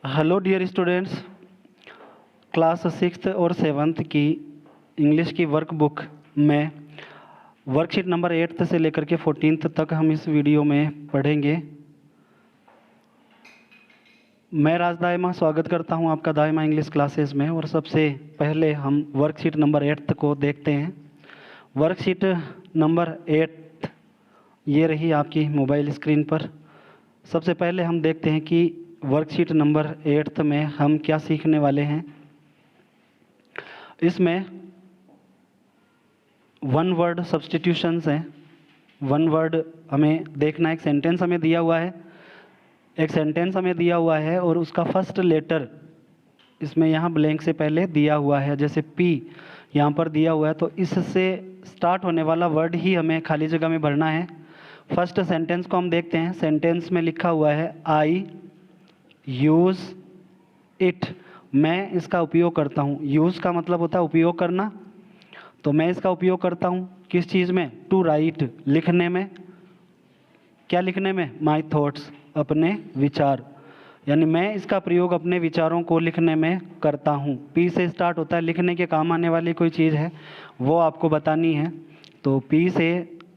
Hello dear students, class sixth और seventh की English की वर्कबुक में वर्कशीट नंबर 8 से लेकर के 14 तक हम इस वीडियो में पढ़ेंगे। मैं राज दायमा स्वागत करता हूं आपका दायमा इंग्लिश क्लासेस में। और सबसे पहले हम वर्कशीट नंबर 8 को देखते हैं। वर्कशीट नंबर 8 ये रही आपकी मोबाइल स्क्रीन पर। सबसे पहले हम देखते हैं कि वर्कशीट नंबर 8 में हम क्या सीखने वाले हैं। इसमें वन वर्ड सब्स्टिट्यूशंस हैं। वन वर्ड हमें देखना, एक सेंटेंस हमें दिया हुआ है, और उसका फर्स्ट लेटर इसमें यहाँ ब्लैंक से पहले दिया हुआ है। जैसे पी यहाँ पर दिया हुआ है, तो इससे स्टार्ट होने वाला वर्ड ही हमें खाली जगह में भरना है। फर्स्ट सेंटेंस को हम देखते हैं। सेंटेंस में लिखा हुआ है आई यूज़ इट, मैं इसका उपयोग करता हूँ। यूज़ का मतलब होता है उपयोग करना, तो मैं इसका उपयोग करता हूँ किस चीज़ में? टू राइट, लिखने में। क्या लिखने में? माई थॉट्स, अपने विचार। यानी मैं इसका प्रयोग अपने विचारों को लिखने में करता हूँ। पी से स्टार्ट होता है, लिखने के काम आने वाली कोई चीज़ है वो आपको बतानी है। तो पी से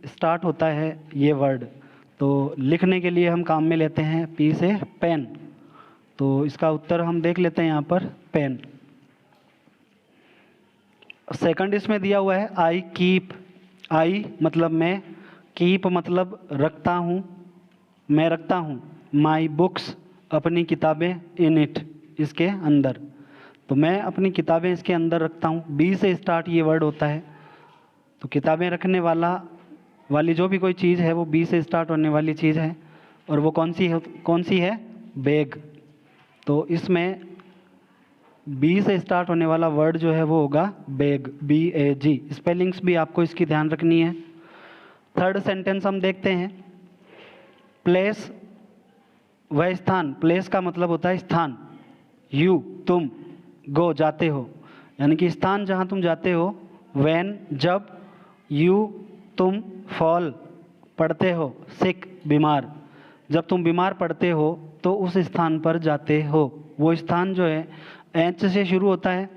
स्टार्ट होता है ये वर्ड, तो लिखने के लिए हम काम में लेते हैं पी से पेन। तो इसका उत्तर हम देख लेते हैं यहाँ पर, पेन। सेकंड इसमें दिया हुआ है आई कीप। आई मतलब मैं, कीप मतलब रखता हूँ, मैं रखता हूँ। माई बुक्स, अपनी किताबें, इन इट, इसके अंदर। तो मैं अपनी किताबें इसके अंदर रखता हूँ। बी से स्टार्ट ये वर्ड होता है, तो किताबें रखने वाली जो भी कोई चीज़ है वो बी से स्टार्ट होने वाली चीज़ है। और वो कौन सी है? बैग। तो इसमें बी से स्टार्ट होने वाला वर्ड जो है वो होगा बैग, BAG। स्पेलिंग्स भी आपको इसकी ध्यान रखनी है। थर्ड सेंटेंस हम देखते हैं। प्लेस, वह स्थान। प्लेस का मतलब होता है स्थान। यू, तुम। गो, जाते हो, यानी कि स्थान जहाँ तुम जाते हो। व्हेन, जब। यू, तुम। फॉल, पड़ते हो। सिक, बीमार। जब तुम बीमार पड़ते हो तो उस स्थान पर जाते हो। वो स्थान जो है एच से शुरू होता है।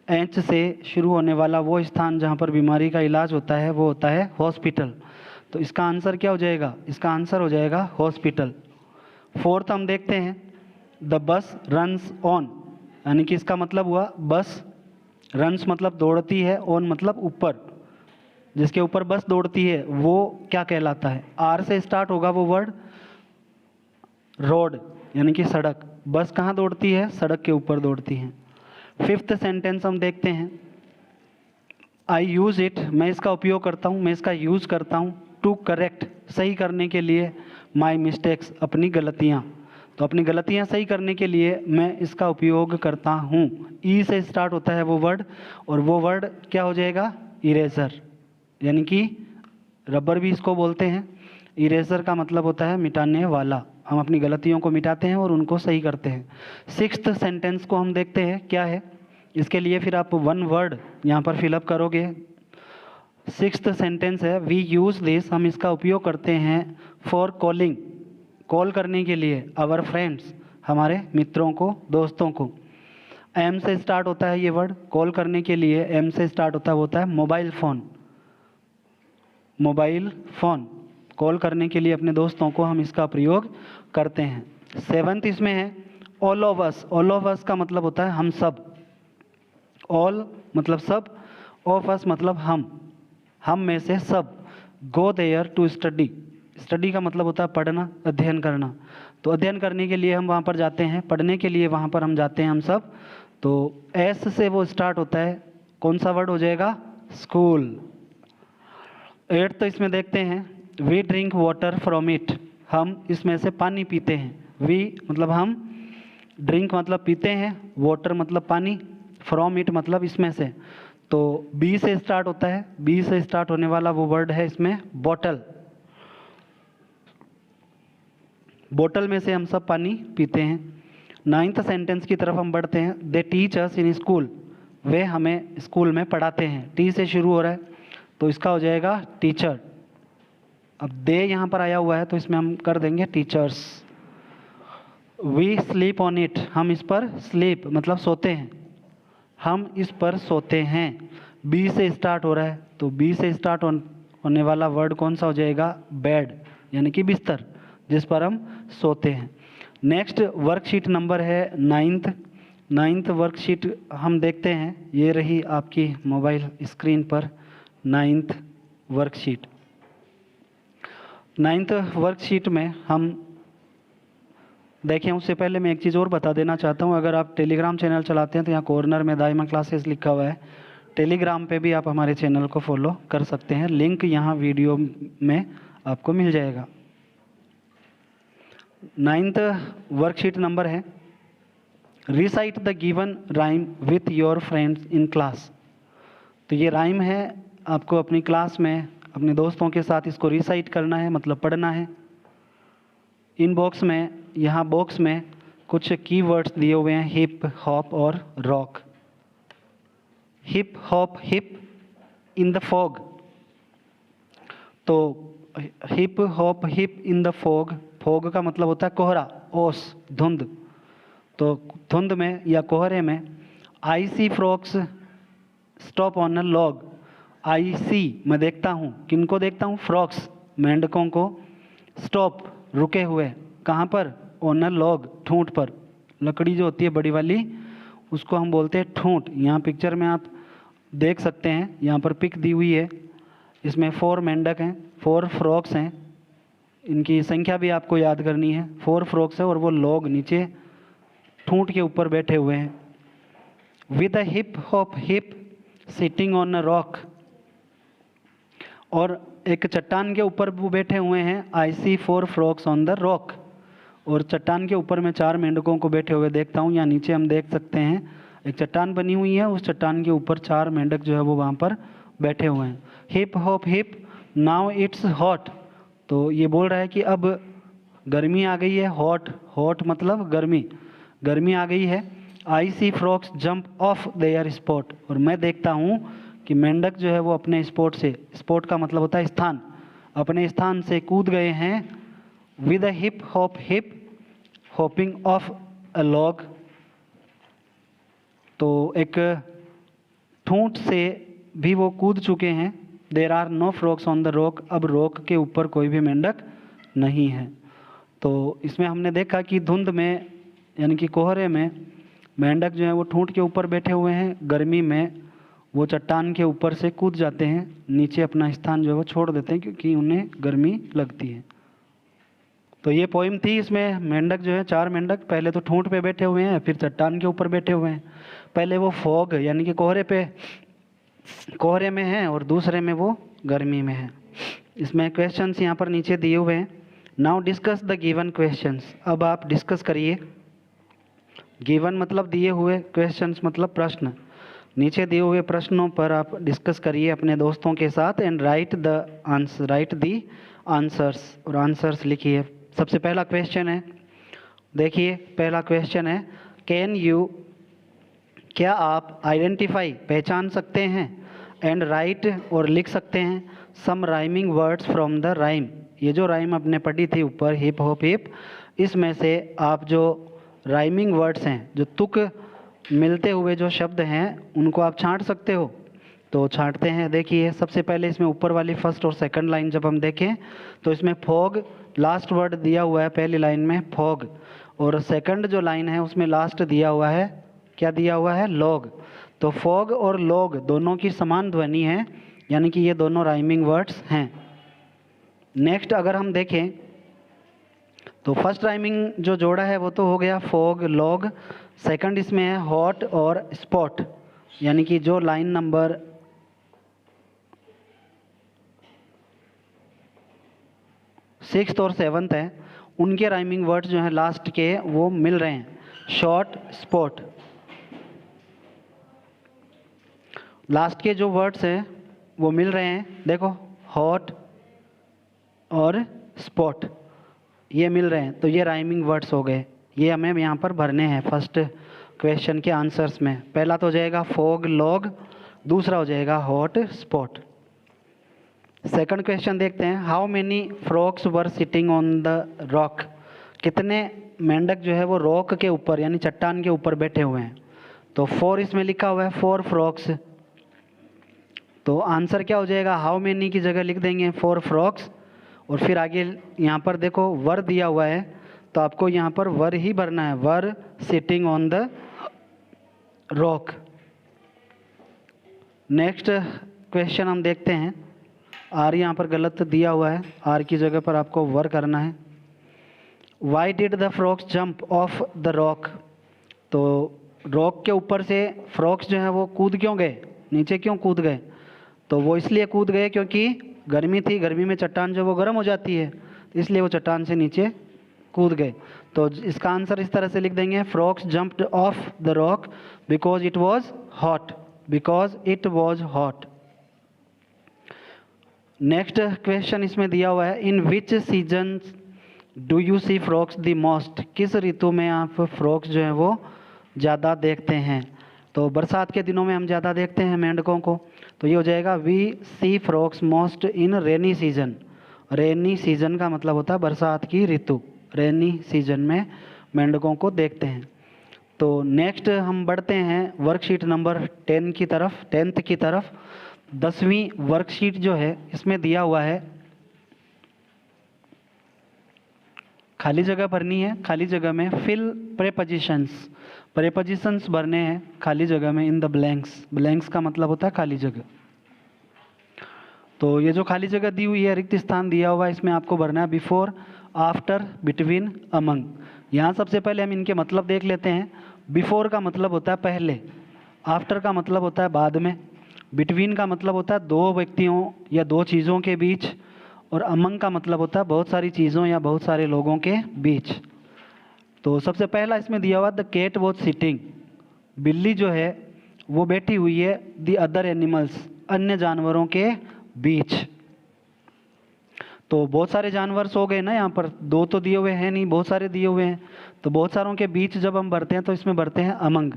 एच से शुरू होने वाला वो स्थान जहाँ पर बीमारी का इलाज होता है वो होता है हॉस्पिटल। तो इसका आंसर क्या हो जाएगा? इसका आंसर हो जाएगा हॉस्पिटल। फोर्थ हम देखते हैं, द बस रन्स ऑन, यानी कि इसका मतलब हुआ बस। रन्स मतलब दौड़ती है, ऑन मतलब ऊपर। जिसके ऊपर बस दौड़ती है वो क्या कहलाता है? आर से स्टार्ट होगा वो वर्ड, रोड, यानी कि सड़क। बस कहाँ दौड़ती है? सड़क के ऊपर दौड़ती है। फिफ्थ सेंटेंस हम देखते हैं, आई यूज़ इट, मैं इसका उपयोग करता हूँ, मैं इसका यूज़ करता हूँ। टू करेक्ट, सही करने के लिए। माई मिस्टेक्स, अपनी गलतियाँ। तो अपनी गलतियाँ सही करने के लिए मैं इसका उपयोग करता हूँ। ई से स्टार्ट होता है वो वर्ड, और वो वर्ड क्या हो जाएगा? इरेजर, यानी कि रबर भी इसको बोलते हैं। इरेजर का मतलब होता है मिटाने वाला। हम अपनी गलतियों को मिटाते हैं और उनको सही करते हैं। सिक्स्थ सेंटेंस को हम देखते हैं क्या है। इसके लिए फिर आप वन वर्ड यहाँ पर फिलअप करोगे। सिक्स्थ सेंटेंस है, वी यूज़ दिस, हम इसका उपयोग करते हैं। फॉर कॉलिंग, कॉल करने के लिए। आवर फ्रेंड्स, हमारे मित्रों को, दोस्तों को। एम से स्टार्ट होता है ये वर्ड, कॉल करने के लिए एम से स्टार्ट होता है, वो होता है mobile phone. Mobile phone, call करने के लिए अपने दोस्तों को हम इसका प्रयोग करते हैं। सेवंथ इसमें है all of us. All of us का मतलब होता है हम सब। ऑल मतलब सब, ऑफ अस मतलब हम में से सब। Go there to study, study का मतलब होता है पढ़ना, अध्ययन करना। तो अध्ययन करने के लिए हम वहाँ पर जाते हैं, पढ़ने के लिए वहाँ पर हम जाते हैं हम सब। तो एस से वो स्टार्ट होता है, कौन सा वर्ड हो जाएगा? स्कूल। एट तो इसमें देखते हैं, we drink water from it, हम इसमें से पानी पीते हैं। वी मतलब हम, ड्रिंक मतलब पीते हैं, वाटर मतलब पानी, फ्रॉम इट मतलब इसमें से। तो बी से स्टार्ट होता है, बी से स्टार्ट होने वाला वो वर्ड है इसमें बॉटल। बोतल में से हम सब पानी पीते हैं। नाइन्थ सेंटेंस की तरफ हम बढ़ते हैं, they teach us in school, वे हमें स्कूल में पढ़ाते हैं। टी से शुरू हो रहा है तो इसका हो जाएगा टीचर। अब दे यहाँ पर आया हुआ है तो इसमें हम कर देंगे teachers. We sleep on it, हम इस पर स्लीप मतलब सोते हैं, हम इस पर सोते हैं। बी से स्टार्ट हो रहा है, तो बी से स्टार्ट होने वाला वर्ड कौन सा हो जाएगा? बेड, यानी कि बिस्तर जिस पर हम सोते हैं। नेक्स्ट वर्कशीट नंबर है नाइन्थ वर्कशीट हम देखते हैं। ये रही आपकी मोबाइल स्क्रीन पर नाइन्थ वर्कशीट। नाइन्थ वर्कशीट में हम देखें, उससे पहले मैं एक चीज़ और बता देना चाहता हूँ। अगर आप टेलीग्राम चैनल चलाते हैं तो यहाँ कॉर्नर में दाइमा क्लासेस लिखा हुआ है, टेलीग्राम पे भी आप हमारे चैनल को फॉलो कर सकते हैं, लिंक यहाँ वीडियो में आपको मिल जाएगा। नाइन्थ वर्कशीट नंबर है recite the given rhyme with your friends in class. तो ये राइम है, आपको अपनी क्लास में अपने दोस्तों के साथ इसको रिसाइट करना है, मतलब पढ़ना है। इन बॉक्स में, यहाँ बॉक्स में कुछ कीवर्ड्स दिए हुए हैं, हिप हॉप और rock. Hip hop, hip in the fog, तो hip hop hip in the fog, fog का मतलब होता है कोहरा, ओस धुंध, तो धुंध में या कोहरे में। I see frogs stop on a log, I see मैं देखता हूँ, किनको देखता हूँ? फ्रॉक्स मेंढकों को, स्टॉप रुके हुए, कहाँ पर? ऑन अ लॉग ठूंठ पर, लकड़ी जो होती है बड़ी वाली उसको हम बोलते हैं ठूंठ। यहाँ पिक्चर में आप देख सकते हैं, यहाँ पर पिक दी हुई है, इसमें 4 मेंढक हैं, 4 फ्रॉक्स हैं, इनकी संख्या भी आपको याद करनी है। 4 फ्रॉक्स है और वो लॉग नीचे ठूंठ के ऊपर बैठे हुए हैं। With a hip hop hip sitting on a rock, और एक चट्टान के ऊपर वो बैठे हुए हैं। आई सी 4 फ्रॉक्स ऑन द रॉक, और चट्टान के ऊपर मैं 4 मेंढकों को बैठे हुए देखता हूँ। यहाँ नीचे हम देख सकते हैं एक चट्टान बनी हुई है, उस चट्टान के ऊपर 4 मेंढक जो है वो वहाँ पर बैठे हुए हैं। Hip hop hip now it's hot, तो ये बोल रहा है कि अब गर्मी आ गई है। हॉट, हॉट मतलब गर्मी, गर्मी आ गई है। I see frogs jump off their spot, और मैं देखता हूँ कि मेंढक जो है वो अपने स्पॉट से, स्पॉट का मतलब होता है स्थान, अपने स्थान से कूद गए हैं। With a hip hop hip hopping off a log, तो एक ठूंठ से भी वो कूद चुके हैं। There are no frogs on the rock, अब रॉक के ऊपर कोई भी मेंढक नहीं है। तो इसमें हमने देखा कि धुंध में यानी कि कोहरे में मेंढक जो है वो ठूंठ के ऊपर बैठे हुए हैं, गर्मी में वो चट्टान के ऊपर से कूद जाते हैं, नीचे अपना स्थान जो है वो छोड़ देते हैं क्योंकि उन्हें गर्मी लगती है। तो ये पोइम थी, इसमें मेंढक जो है 4 मेंढक पहले तो ठूंठ पे बैठे हुए हैं, फिर चट्टान के ऊपर बैठे हुए हैं। पहले वो फॉग यानी कि कोहरे में है और दूसरे में वो गर्मी में है। इसमें क्वेश्चंस यहाँ पर नीचे दिए हुए हैं। Now discuss the given questions, अब आप डिस्कस करिए। गिवन मतलब दिए हुए, क्वेश्चंस मतलब प्रश्न, नीचे दिए हुए प्रश्नों पर आप डिस्कस करिए अपने दोस्तों के साथ। एंड राइट दी आंसर्स, और आंसर्स लिखिए। सबसे पहला क्वेश्चन है, देखिए पहला क्वेश्चन है, कैन यू, क्या आप आइडेंटिफाई पहचान सकते हैं, एंड राइट और लिख सकते हैं, some rhyming words from the rhyme. ये जो राइम आपने पढ़ी थी ऊपर हिप हॉप हिप, इसमें से आप जो राइमिंग वर्ड्स हैं, जो तुक मिलते हुए जो शब्द हैं, उनको आप छांट सकते हो। तो छांटते हैं। देखिए सबसे पहले इसमें ऊपर वाली फर्स्ट और सेकंड लाइन जब हम देखें तो इसमें फॉग लास्ट वर्ड दिया हुआ है, पहली लाइन में फॉग, और सेकंड जो लाइन है उसमें लास्ट दिया हुआ है, क्या दिया हुआ है? लॉग। तो फॉग और लॉग दोनों की समान ध्वनि है, यानी कि ये दोनों राइमिंग वर्ड्स हैं। नेक्स्ट अगर हम देखें तो फर्स्ट राइमिंग जो जोड़ा है वो तो हो गया फॉग लॉग, सेकंड इसमें है हॉट और स्पॉट, यानी कि जो लाइन नंबर 6th और 7th है उनके राइमिंग वर्ड्स जो हैं लास्ट के वो मिल रहे हैं, शॉर्ट स्पॉट। लास्ट के जो वर्ड्स हैं वो मिल रहे हैं, देखो हॉट और स्पॉट ये मिल रहे हैं, तो ये राइमिंग वर्ड्स हो गए। ये हमें यहाँ पर भरने हैं फर्स्ट क्वेश्चन के आंसर्स में। पहला तो हो जाएगा फॉग लॉग, दूसरा हो जाएगा हॉट स्पॉट। सेकंड क्वेश्चन देखते हैं, how many frogs were sitting on the rock, कितने मेंढक जो है वो रॉक के ऊपर यानी चट्टान के ऊपर बैठे हुए हैं। तो 4 इसमें लिखा हुआ है 4 फ्रॉक्स। तो आंसर क्या हो जाएगा, हाउ मेनी की जगह लिख देंगे 4 फ्रॉक्स। और फिर आगे यहाँ पर देखो वर दिया हुआ है, तो आपको यहाँ पर वर ही भरना है, वर sitting on the rock. Next question हम देखते हैं। आर यहाँ पर गलत दिया हुआ है, आर की जगह पर आपको वर करना है। Why did the frogs jump off the rock. तो रॉक के ऊपर से फ्रॉक्स जो है वो कूद क्यों गए, नीचे क्यों कूद गए। तो वो इसलिए कूद गए क्योंकि गर्मी थी, गर्मी में चट्टान जो वो गर्म हो जाती है, इसलिए वो चट्टान से नीचे कूद गए। तो इसका आंसर इस तरह से लिख देंगे, frogs jumped off the rock because it was hot, because it was hot. Next question इसमें दिया हुआ है, in which season do you see frogs the most. किस ऋतु में आप फ्रॉक्स जो है वो ज़्यादा देखते हैं। तो बरसात के दिनों में हम ज़्यादा देखते हैं मेंढकों को, तो ये हो जाएगा we see frogs most in rainy season. Rainy season का मतलब होता है बरसात की ऋतु, रेनी सीजन में मेंढकों को देखते हैं। तो नेक्स्ट हम बढ़ते हैं वर्कशीट नंबर 10 की तरफ, 10th की तरफ। 10वीं वर्कशीट जो है इसमें दिया हुआ है, खाली जगह भरनी है। खाली जगह में फिल प्रेपोजिशंस, प्रेपोजिशंस भरने हैं खाली जगह में इन द ब्लैंक्स। ब्लैंक्स का मतलब होता है खाली जगह। तो ये जो खाली जगह दी हुई है, रिक्त स्थान दिया हुआ है, इसमें आपको भरना है बिफोर, आफ्टर, बिटवीन, अमंग। यहाँ सबसे पहले हम इनके मतलब देख लेते हैं। बिफोर का मतलब होता है पहले, आफ्टर का मतलब होता है बाद में, बिटवीन का मतलब होता है दो व्यक्तियों या दो चीज़ों के बीच, और अमंग का मतलब होता है बहुत सारी चीज़ों या बहुत सारे लोगों के बीच। तो सबसे पहला इसमें दिया हुआ द कैट वॉज सिटिंग, बिल्ली जो है वो बैठी हुई है, द अदर एनिमल्स, अन्य जानवरों के बीच। तो बहुत सारे जानवर सो गए ना, यहाँ पर दो तो दिए हुए हैं नहीं, बहुत सारे दिए हुए हैं। तो बहुत सारों के बीच जब हम भरते हैं तो इसमें भरते हैं अमंग,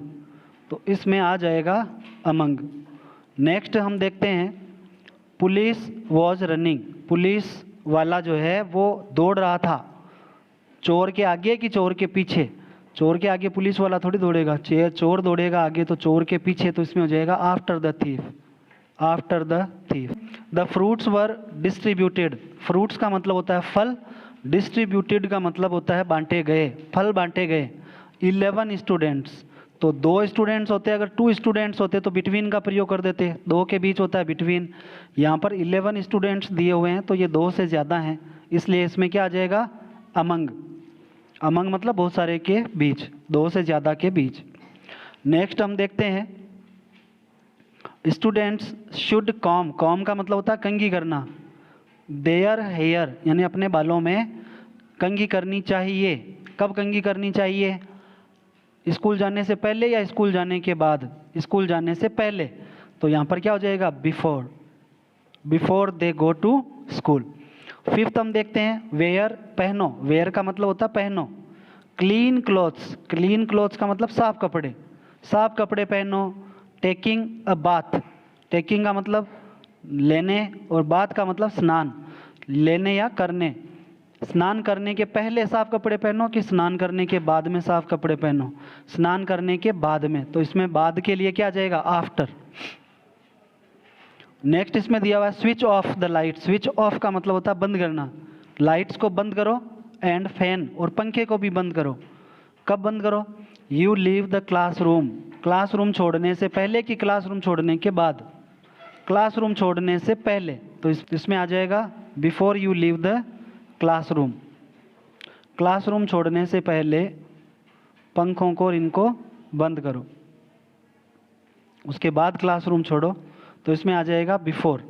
तो इसमें आ जाएगा अमंग। नेक्स्ट हम देखते हैं, पुलिस वॉज रनिंग, पुलिस वाला जो है वो दौड़ रहा था, चोर के आगे कि चोर के पीछे। चोर के आगे पुलिस वाला थोड़ी दौड़ेगा, चोर दौड़ेगा आगे, तो चोर के पीछे, तो इसमें हो जाएगा after the thief, after the thief. The fruits were distributed, fruits का मतलब होता है फल, डिस्ट्रीब्यूटेड का मतलब होता है बांटे गए, फल बांटे गए। 11 स्टूडेंट्स, तो 2 स्टूडेंट्स होते हैं, अगर 2 स्टूडेंट्स होते तो बिटवीन का प्रयोग कर देते, 2 के बीच होता है बिटवीन। यहाँ पर 11 स्टूडेंट्स दिए हुए हैं, तो ये 2 से ज़्यादा हैं, इसलिए इसमें क्या आ जाएगा अमंग। अमंग मतलब बहुत सारे के बीच, 2 से ज़्यादा के बीच। नेक्स्ट हम देखते हैं, स्टूडेंट्स शुड कॉम, कॉम का मतलब होता है कंघी करना, देयर हेयर यानी अपने बालों में कंघी करनी चाहिए। कब कंघी करनी चाहिए, स्कूल जाने से पहले या स्कूल जाने के बाद। स्कूल जाने से पहले, तो यहाँ पर क्या हो जाएगा before, before they go to school. 5th हम देखते हैं, वेयर पहनो, वेयर का मतलब होता है पहनो। क्लीन क्लोथ्स, क्लीन क्लोथ्स का मतलब साफ कपड़े, साफ कपड़े पहनो। टेकिंग अ बाथ, टेकिंग का मतलब लेने और बाथ का मतलब स्नान, लेने या करने। स्नान करने के पहले साफ कपड़े पहनो कि स्नान करने के बाद में साफ कपड़े पहनो, स्नान करने के बाद में, तो इसमें बाद के लिए क्या आ जाएगा आफ्टर। नेक्स्ट इसमें दिया हुआ है switch off the light, switch off का मतलब होता है बंद करना, लाइट्स को बंद करो, एंड फैन और पंखे को भी बंद करो। कब बंद करो, you leave the classroom, classroom छोड़ने से पहले कि क्लासरूम छोड़ने के बाद। क्लासरूम छोड़ने से पहले, तो इसमें आ जाएगा before you leave the classroom. Classroom छोड़ने से पहले पंखों को और इनको बंद करो, उसके बाद क्लासरूम छोड़ो, तो इसमें आ जाएगा before.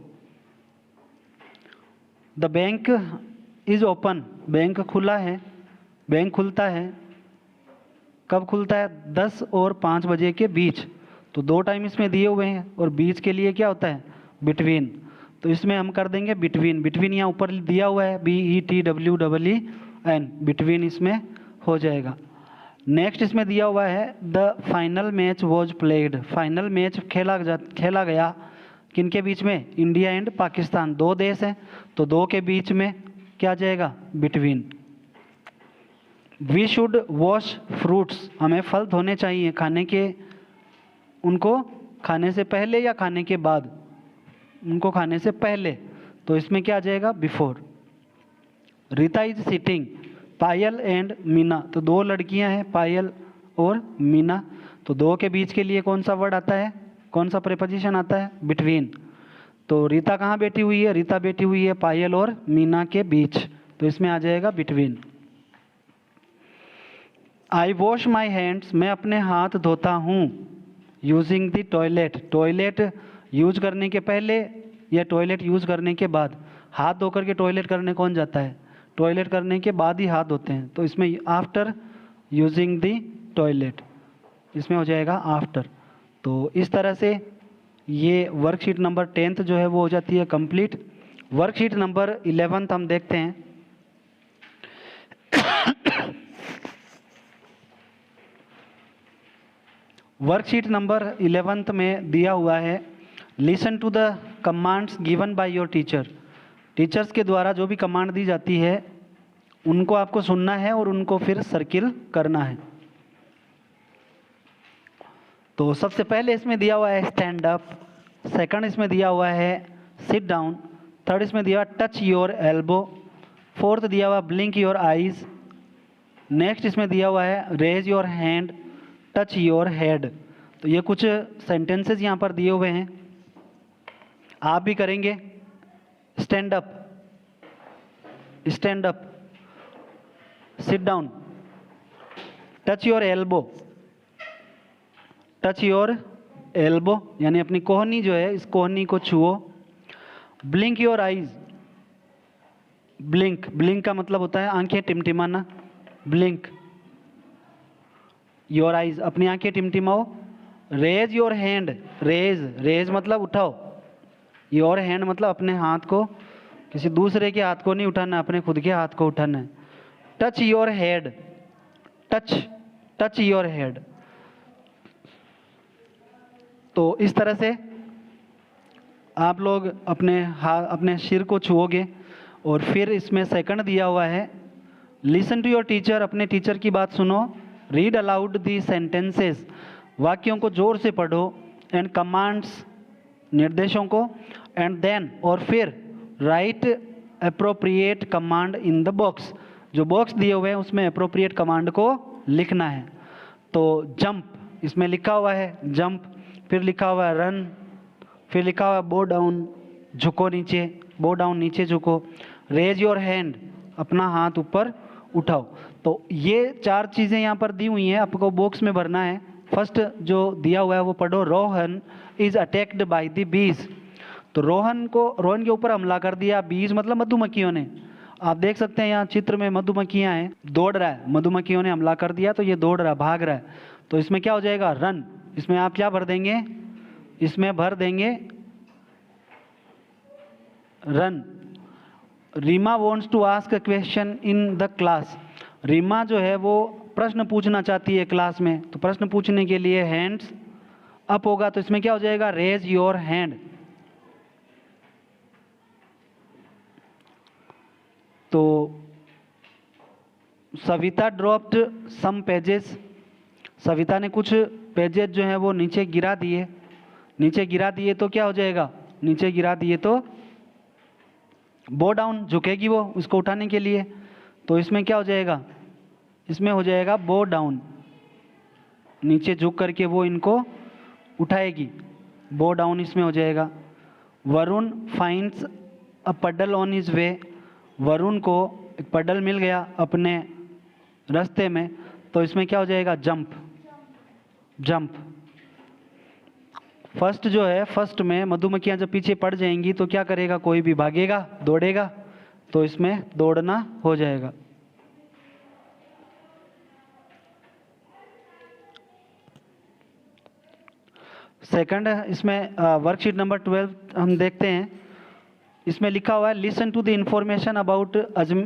The bank is open, bank खुला है, बैंक खुलता है, कब खुलता है 10 और 5 बजे के बीच। तो 2 टाइम इसमें दिए हुए हैं, और बीच के लिए क्या होता है बिटवीन, तो इसमें हम कर देंगे बिटवीन। बिटवीन यहाँ ऊपर दिया हुआ है BETWEEN, बिटवीन इसमें हो जाएगा। नेक्स्ट इसमें दिया हुआ है the final match was played, final match खेला गया किनके बीच में, इंडिया एंड पाकिस्तान, 2 देश हैं, तो 2 के बीच में क्या आ जाएगा between. We should wash fruits, हमें फल धोने चाहिए खाने के, उनको खाने से पहले या खाने के बाद, उनको खाने से पहले, तो इसमें क्या आ जाएगा, before. Rita is sitting, Payal and Meena, तो दो लड़कियां हैं पायल और मीना, तो दो के बीच के लिए कौन सा वर्ड आता है, कौन सा प्रेपोजिशन आता है, बिटवीन। तो रीता कहाँ बैठी हुई है, रीता बैठी हुई है पायल और मीना के बीच, तो इसमें आ जाएगा between. I wash my hands, मैं अपने हाथ धोता हूँ, using the toilet, toilet use करने के पहले या टॉयलेट यूज करने के बाद, हाथ धोकर के टॉयलेट करने कौन जाता है, टॉयलेट करने के बाद ही हाथ धोते हैं, तो इसमें आफ्टर यूजिंग द टॉयलेट, इसमें हो जाएगा आफ्टर। तो इस तरह से ये वर्कशीट नंबर 10th जो है वो हो जाती है कंप्लीट। वर्कशीट नंबर 11th हम देखते हैं। वर्कशीट नंबर 11th में दिया हुआ है, listen to the commands given by your teacher, teachers के द्वारा जो भी कमांड दी जाती है उनको आपको सुनना है और उनको फिर सर्किल करना है। तो सबसे पहले इसमें दिया हुआ है स्टैंड अप, सेकंड इसमें दिया हुआ है सिट डाउन, थर्ड इसमें दिया हुआ टच योर एल्बो, फोर्थ दिया हुआ ब्लिंक योर आईज, नेक्स्ट इसमें दिया हुआ है raise your hand, touch your head. तो ये कुछ सेंटेंसेस यहाँ पर दिए हुए हैं, आप भी करेंगे। Stand up, stand up, sit down, touch your elbow, touch your elbow यानी अपनी कोहनी जो है इस कोहनी को छुओ। Blink your eyes, blink, blink का मतलब होता है आंखें टिमटिमाना, ब्लिंक योर आईज, अपनी आंखें टिमटिमाओ। Raise your hand, raise, raise मतलब उठाओ, योर हैंड मतलब अपने हाथ को, किसी दूसरे के हाथ को नहीं उठाना, अपने खुद के हाथ को उठाना है। Touch your head, touch, touch your head. तो इस तरह से आप लोग अपने सिर को छुओगे। और फिर इसमें सेकंड दिया हुआ है लिसन टू योर टीचर, अपने टीचर की बात सुनो। रीड अलाउड दी सेंटेंसेस, वाक्यों को जोर से पढ़ो। एंड कमांड्स, निर्देशों को। एंड देन, और फिर right appropriate command in the box, जो बॉक्स दिए हुए हैं उसमें अप्रोप्रिएट कमांड को लिखना है। तो जंप, इसमें लिखा हुआ है जंप, फिर लिखा हुआ है रन, फिर लिखा हुआ है बो डाउन, झुको नीचे, बो डाउन नीचे झुको। रेज योर हैंड, अपना हाथ ऊपर उठाओ। तो ये चार चीज़ें यहाँ पर दी हुई हैं, आपको बॉक्स में भरना है। फर्स्ट जो दिया हुआ है वो पढ़ो, Rohan is attacked by the bees. तो रोहन के ऊपर हमला कर दिया, बीज मतलब मधुमक्खियों ने। आप देख सकते हैं यहाँ चित्र में मधुमक्खियाँ हैं, दौड़ रहा है, मधुमक्खियों ने हमला कर दिया तो ये दौड़ रहा है, भाग रहा है। तो इसमें क्या हो जाएगा, रन। इसमें आप क्या भर देंगे, इसमें भर देंगे run. Reema wants to ask a question in the class, Reema जो है वो प्रश्न पूछना चाहती है क्लास में। तो प्रश्न पूछने के लिए हैंड्स अप होगा, तो इसमें क्या हो जाएगा, रेज योर हैंड। तो Savita dropped some pages, Savita ने कुछ पेजेस जो है वो नीचे गिरा दिए। नीचे गिरा दिए तो क्या हो जाएगा, नीचे गिरा दिए तो बो डाउन, झुकेगी वो उसको उठाने के लिए। तो इसमें क्या हो जाएगा, इसमें हो जाएगा बो डाउन, नीचे झुक करके वो इनको उठाएगी, बो डाउन इसमें हो जाएगा। वरुण फाइंड्स अ पडल ऑन हिज वे, वरुण को एक पडल मिल गया अपने रास्ते में। तो इसमें क्या हो जाएगा, जंप, जंप। फर्स्ट जो है, फर्स्ट में मधुमक्खियाँ जब पीछे पड़ जाएंगी तो क्या करेगा, कोई भी भागेगा, दौड़ेगा, तो इसमें दौड़ना हो जाएगा। सेकंड इसमें वर्कशीट नंबर 12 हम देखते हैं। इसमें लिखा हुआ है listen to the information about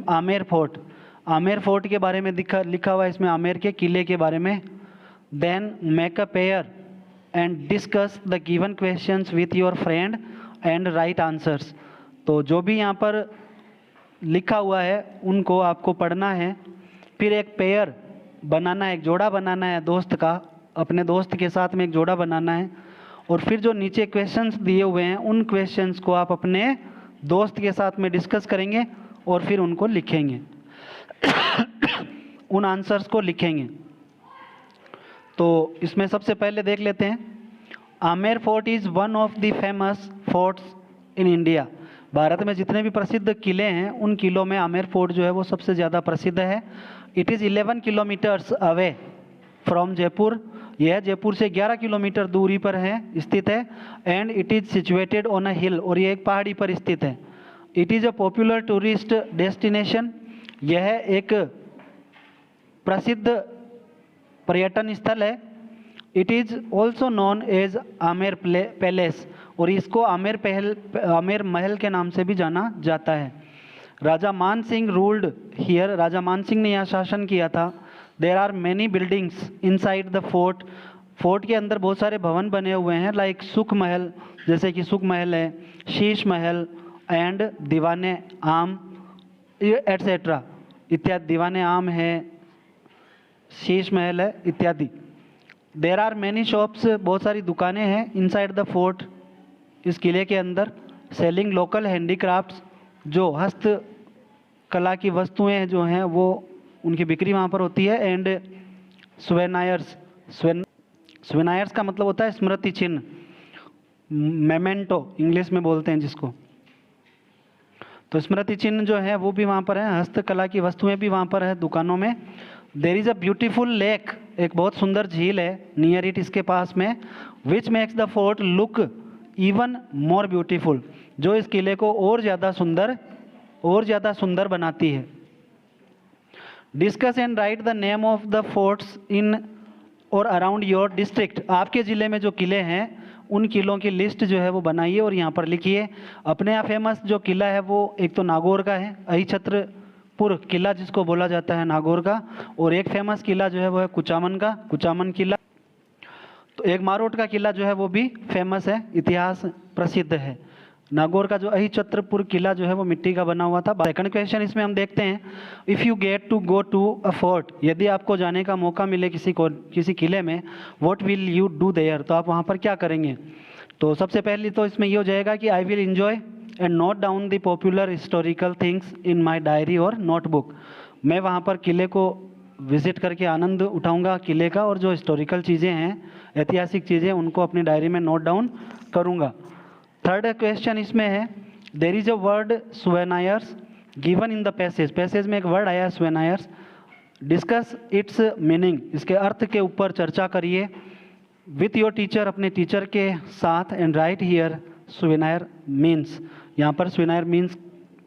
Amer fort, Amer fort के बारे में लिखा हुआ है इसमें, आमेर के किले के बारे में। Then make a pair and discuss the given questions with your friend and write answers. तो जो भी यहाँ पर लिखा हुआ है उनको आपको पढ़ना है, फिर एक पेयर बनाना है, एक जोड़ा बनाना है दोस्त का, अपने दोस्त के साथ में एक जोड़ा बनाना है। और फिर जो नीचे क्वेश्चंस दिए हुए हैं उन क्वेश्चंस को आप अपने दोस्त के साथ में डिस्कस करेंगे और फिर उनको लिखेंगे उन आंसर्स को लिखेंगे। तो इसमें सबसे पहले देख लेते हैं, Amer fort is one of the famous forts in India. Bharat में जितने भी प्रसिद्ध किले हैं उन किलों में आमेर फोर्ट जो है वो सबसे ज़्यादा प्रसिद्ध है। It is 11 kilometres away from Jaipur. यह जयपुर से 11 किलोमीटर दूरी पर है, स्थित है। And it is situated on a hill, और ये एक पहाड़ी पर स्थित है। It is a popular tourist destination. यह एक प्रसिद्ध पर्यटन स्थल है। It is also known as Amer palace, और इसको आमेर महल के नाम से भी जाना जाता है। राजा मान सिंह रूल्ड हियर। राजा मान सिंह ने यहाँ शासन किया था। There are many buildings inside the fort. Fort के अंदर बहुत सारे भवन बने हुए हैं, लाइक सुख महल, जैसे कि सुख महल है, शीश महल एंड दीवाने आम एट्सेट्रा इत्यादि। दीवाने आम है, शीश महल है इत्यादि। देर आर मैनी शॉप्स, बहुत सारी दुकानें हैं इनसाइड द फोर्ट, इस किले के अंदर। सेलिंग लोकल हैंडीक्राफ्ट्स, जो हस्त कला की वस्तुएं जो हैं वो उनकी बिक्री वहाँ पर होती है। एंड स्वेनायर्स, स्वेनायर्स का मतलब होता है स्मृति चिन्ह, मेमेंटो इंग्लिश में बोलते हैं जिसको। तो स्मृति चिन्ह जो है वो भी वहाँ पर है, हस्तकला की वस्तुएं भी वहाँ पर है दुकानों में। देर इज़ अ ब्यूटीफुल लेक, एक बहुत सुंदर झील है नियर इट, इसके पास में, which makes the fort look even more beautiful, जो इस किले को और ज़्यादा सुंदर बनाती है। Discuss and write the name of the forts in और अराउंड योर डिस्ट्रिक्ट। आपके ज़िले में जो किले हैं उन किलों की लिस्ट जो है वो बनाइए और यहाँ पर लिखिए। अपने यहाँ फेमस जो किला है वो एक तो नागौर का है, अहिछत्रपुर किला जिसको बोला जाता है नागौर का, और एक फेमस किला जो है वो है कुचामन का, कुचामन किला। तो एक मारोट का किला जो है वो भी फेमस है, इतिहास प्रसिद्ध है। नागौर का जो अहिछत्रपुर किला जो है वो मिट्टी का बना हुआ था। सेकंड क्वेश्चन इसमें हम देखते हैं, if you get to go to a fort, यदि आपको जाने का मौका मिले किसी किले में, what will you do there, तो आप वहाँ पर क्या करेंगे। तो सबसे पहले तो इसमें ये हो जाएगा कि I will enjoy and note down the popular historical things in my diary और नोटबुक। मैं वहाँ पर किले को विजिट करके आनंद उठाऊंगा किले का, और जो हिस्टोरिकल चीज़ें हैं, ऐतिहासिक चीज़ें, उनको अपनी डायरी में नोट डाउन करूंगा। थर्ड क्वेश्चन इसमें है, there is a word souvenirs given in the passage. Passage में एक वर्ड आया स्वेनायर्स, डिस्कस इट्स मीनिंग, इसके अर्थ के ऊपर चर्चा करिए विथ योर टीचर, अपने टीचर के साथ। एंड राइट हियर स्वेनायर मीन्स, यहाँ पर स्वेनायर मीन्स,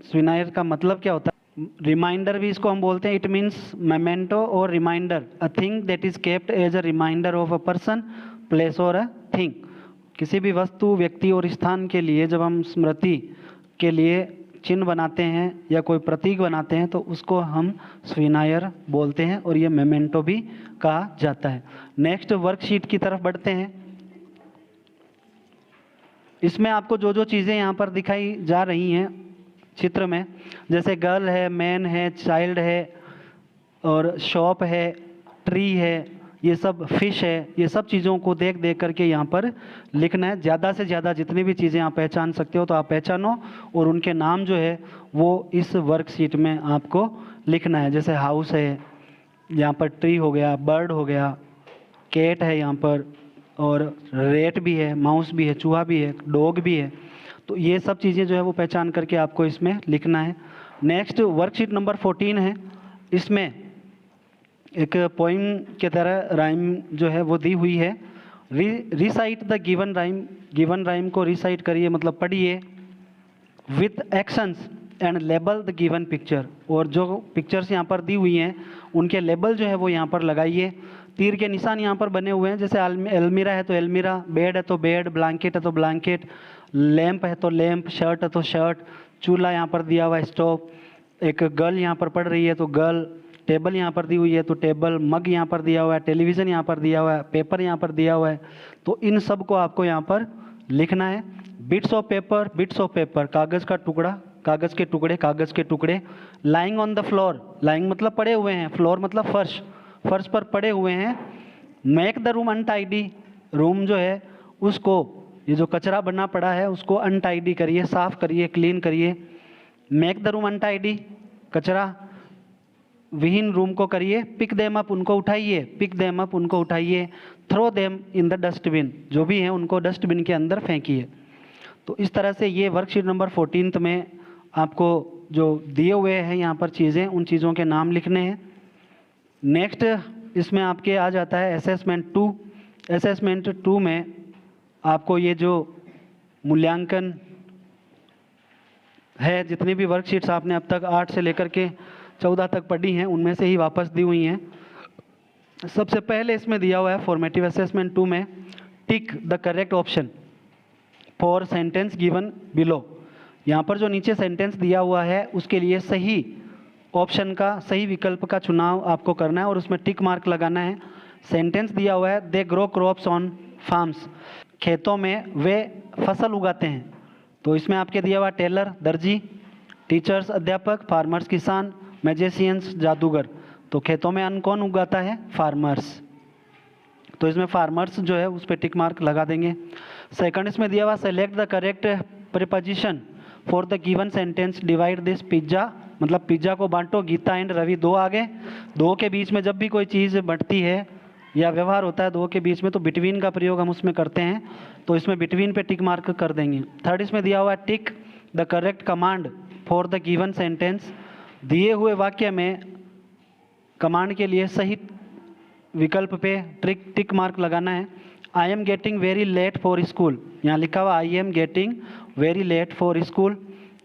स्वेनायर का मतलब क्या होता है। रिमाइंडर भी इसको हम बोलते हैं, इट मीन्स मेमेंटो और reminder, a thing that is kept as a reminder of a person, place और अ थिंग। किसी भी वस्तु, व्यक्ति और स्थान के लिए जब हम स्मृति के लिए चिन्ह बनाते हैं या कोई प्रतीक बनाते हैं तो उसको हम स्वेनायर बोलते हैं, और ये मेमेंटो भी कहा जाता है। नेक्स्ट वर्कशीट की तरफ बढ़ते हैं। इसमें आपको जो जो चीज़ें यहाँ पर दिखाई जा रही हैं चित्र में, जैसे गर्ल है, मैन है, चाइल्ड है, और शॉप है, ट्री है, ये सब फिश है, ये सब चीज़ों को देख देख करके यहाँ पर लिखना है। ज़्यादा से ज़्यादा जितनी भी चीज़ें आप पहचान सकते हो तो आप पहचानो, और उनके नाम जो है वो इस वर्कशीट में आपको लिखना है। जैसे हाउस है, यहाँ पर ट्री हो गया, बर्ड हो गया, कैट है यहाँ पर, और रेट भी है, माउस भी है, चूहा भी है, डॉग भी है। तो ये सब चीज़ें जो है वो पहचान करके आपको इसमें लिखना है। नेक्स्ट वर्कशीट नंबर 14 है। इसमें एक पोइम के तरह राइम जो है वो दी हुई है। Recite the given rhyme, given rhyme को रिसाइट करिए, मतलब पढ़िए with actions and label the given picture, और जो पिक्चर्स यहाँ पर दी हुई हैं उनके लेबल जो है वो यहाँ पर लगाइए। तीर के निशान यहाँ पर बने हुए हैं, जैसे अलमीरा है तो अलमीरा, बेड है तो बेड, ब्लैंकेट है तो ब्लैंकेट, लैंप है तो लैंप, शर्ट है तो शर्ट, चूल्हा यहाँ पर दिया हुआ है, स्टोव, एक गर्ल यहाँ पर पढ़ रही है तो गर्ल, टेबल यहाँ पर दी हुई है तो टेबल, मग यहाँ पर दिया हुआ है, टेलीविज़न यहाँ पर दिया हुआ है, पेपर यहाँ पर दिया हुआ है। तो इन सब को आपको यहाँ पर लिखना है। Bits of paper, bits of paper, कागज़ का टुकड़ा, कागज़ के टुकड़े, कागज़ के टुकड़े। Lying on the floor, lying मतलब पड़े हुए हैं, फ्लोर मतलब फर्श, फर्श पर पड़े हुए हैं। Make the room untidy, room जो है उसको, ये जो कचरा बना पड़ा है उसको अनटाइडी करिए, साफ करिए, क्लीन करिए। मेक द रूम अनटाइडी, कचरा विहीन रूम को करिए। पिक देम अप, उनको उठाइए, पिक देम अप, उनको उठाइए। Throw them in the dustbin, जो भी हैं उनको डस्टबिन के अंदर फेंकिए। तो इस तरह से ये वर्कशीट नंबर 14 में आपको जो दिए हुए हैं यहाँ पर चीज़ें, उन चीज़ों के नाम लिखने हैं। नेक्स्ट इसमें आपके आ जाता है असेसमेंट 2। असेसमेंट 2 में आपको ये जो मूल्यांकन है, जितनी भी वर्कशीट्स आपने अब तक 8 से लेकर के 14 तक पढ़ी हैं, उनमें से ही वापस दी हुई हैं। सबसे पहले इसमें दिया हुआ है फॉर्मेटिव असेसमेंट 2 में, tick the correct option for sentence given below. यहाँ पर जो नीचे सेंटेंस दिया हुआ है उसके लिए सही ऑप्शन का, सही विकल्प का चुनाव आपको करना है और उसमें टिक मार्क लगाना है। सेंटेंस दिया हुआ है, they grow crops on farms, खेतों में वे फसल उगाते हैं। तो इसमें आपके दिया हुआ टेलर दर्जी, टीचर्स अध्यापक, फार्मर्स किसान, मैजिशियंस जादूगर। तो खेतों में अन्न कौन उगाता है? फार्मर्स। तो इसमें फार्मर्स जो है उस पर टिक मार्क लगा देंगे। सेकंड इसमें दिया हुआ, select the correct preposition for the given sentence, divide this pizza, मतलब पिज्जा को बांटो। गीता एंड रवि, दो आगे, दो के बीच में जब भी कोई चीज़ बढ़ती है या व्यवहार होता है दो के बीच में, तो बिटवीन का प्रयोग हम उसमें करते हैं। तो इसमें बिटवीन पे टिक मार्क कर देंगे। थर्ड इसमें दिया हुआ है, tick the correct command for the given sentence, दिए हुए वाक्य में कमांड के लिए सही विकल्प पे टिक मार्क लगाना है। I am getting very late for school, यहाँ लिखा हुआ I am getting very late for school.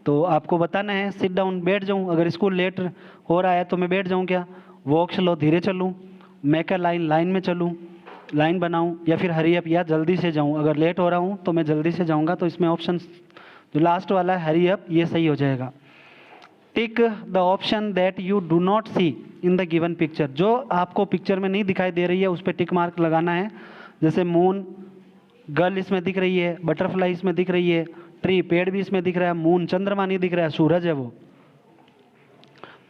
तो आपको बताना है, सिट डाउन, बैठ जाऊँ, अगर स्कूल लेट हो रहा है तो मैं बैठ जाऊँ क्या? वॉक स्लो, धीरे चलूँ। मेक अ लाइन, लाइन में चलूँ, लाइन बनाऊँ, या फिर हरी अप, या जल्दी से जाऊँ। अगर लेट हो रहा हूँ तो मैं जल्दी से जाऊँगा। तो इसमें ऑप्शन जो लास्ट वाला है हरी अप, ये सही हो जाएगा। Tick the option that you do not see in the given picture, जो आपको पिक्चर में नहीं दिखाई दे रही है उस पर टिक मार्क लगाना है। जैसे मून, गर्ल इसमें दिख रही है, बटरफ्लाई इसमें दिख रही है, ट्री पेड़ भी इसमें दिख रहा है, मून चंद्रमा नहीं दिख रहा है, सूरज है वो,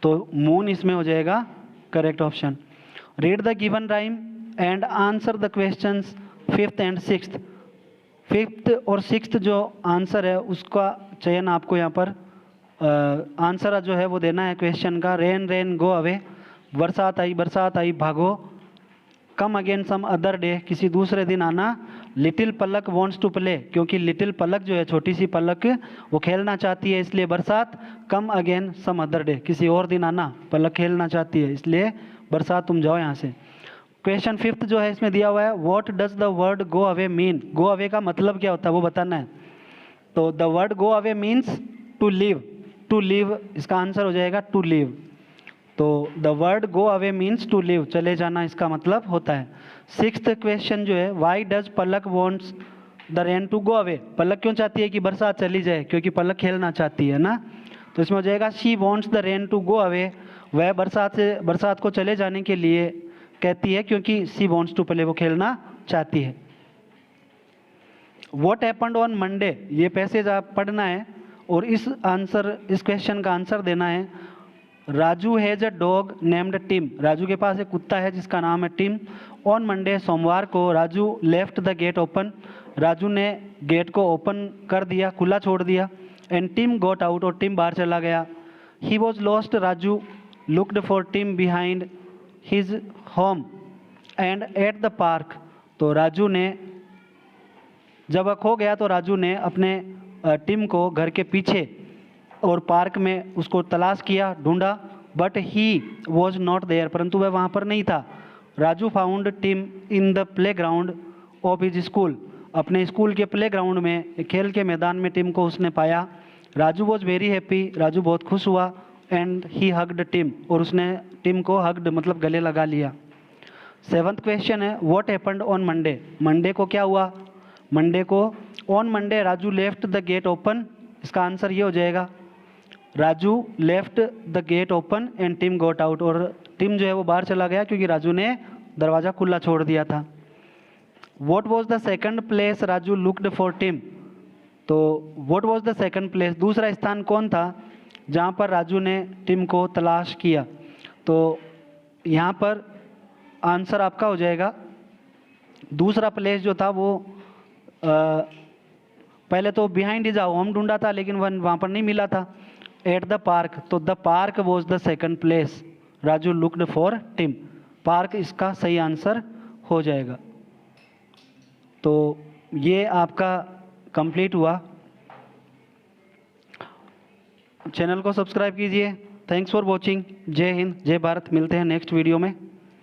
तो मून इसमें हो जाएगा correct option. Read the given rhyme and answer the questions 5th and 6th। 5th और 6th जो आंसर है उसका चयन आपको यहाँ पर आंसर जो है वो देना है क्वेश्चन का। रेन रेन गो अवे, बरसात आई भागो। Come again some other day, किसी दूसरे दिन आना। Little Palak wants to play, क्योंकि लिटिल पलक जो है छोटी सी पलक, वो खेलना चाहती है, इसलिए बरसात। Come again some other day, किसी और दिन आना, पलक खेलना चाहती है, इसलिए बरसात, तुम जाओ यहाँ से। क्वेश्चन 5th जो है इसमें दिया हुआ है, what does the word go away mean, go away का मतलब क्या होता है वो बताना है। तो the word go away means to leave, to leave इसका आंसर हो जाएगा टू लीव। तो the word go away means to leave, चले जाना इसका मतलब होता है। 6th क्वेश्चन जो है, why does Palak wants the rain to go away, Palak क्यों चाहती है कि बरसात चली जाए? क्योंकि पलक खेलना चाहती है ना। तो इसमें हो जाएगा she wants the rain to go away, वह बरसात को चले जाने के लिए कहती है, क्योंकि शी वॉन्ट्स टू प्ले, वो खेलना चाहती है। व्हाट हैपेंड ऑन मंडे, ये पैसेज आप पढ़ना है और इस क्वेश्चन का आंसर देना है। Raju has a dog named Tim, Raju के पास एक कुत्ता है जिसका नाम है टिम। ऑन मंडे, सोमवार को, Raju left the gate open, Raju ने गेट को ओपन कर दिया, खुला छोड़ दिया। एंड टिम गॉट आउट, और टिम बाहर चला गया। He was lost, Raju looked for Tim behind his home and at the park. तो राजू ने, जब वह खो गया तो राजू ने अपने टिम को घर के पीछे और पार्क में उसको तलाश किया, ढूंढा। But he was not there, परंतु वह वहाँ पर नहीं था। Raju found Tim in the playground of his school, अपने स्कूल के प्ले ग्राउंड में, खेल के मैदान में टिम को उसने पाया। Raju was very happy, Raju बहुत खुश हुआ। एंड ही हग्ड टिम, और उसने टिम को हग्ड मतलब गले लगा लिया। 7th क्वेश्चन है, what happened on Monday, Monday को क्या हुआ? मंडे को, on Monday Raju left the gate open, इसका आंसर ये हो जाएगा, Raju left the gate open and Tim got out, और टिम जो है वो बाहर चला गया क्योंकि राजू ने दरवाज़ा खुला छोड़ दिया था। What was the second place Raju looked for Tim, तो what was the second place, दूसरा स्थान कौन था जहाँ पर राजू ने टिम को तलाश किया। तो यहाँ पर आंसर आपका हो जाएगा, दूसरा प्लेस जो था वो पहले तो बिहाइंड हिज होम ढूंढा था, लेकिन वहाँ पर नहीं मिला था। एट द पार्क, तो the park was the second place Raju looked for Tim. Park इसका सही आंसर हो जाएगा। तो ये आपका कंप्लीट हुआ। चैनल को सब्सक्राइब कीजिए। Thanks for watching. जय हिंद, जय भारत। मिलते हैं नेक्स्ट वीडियो में।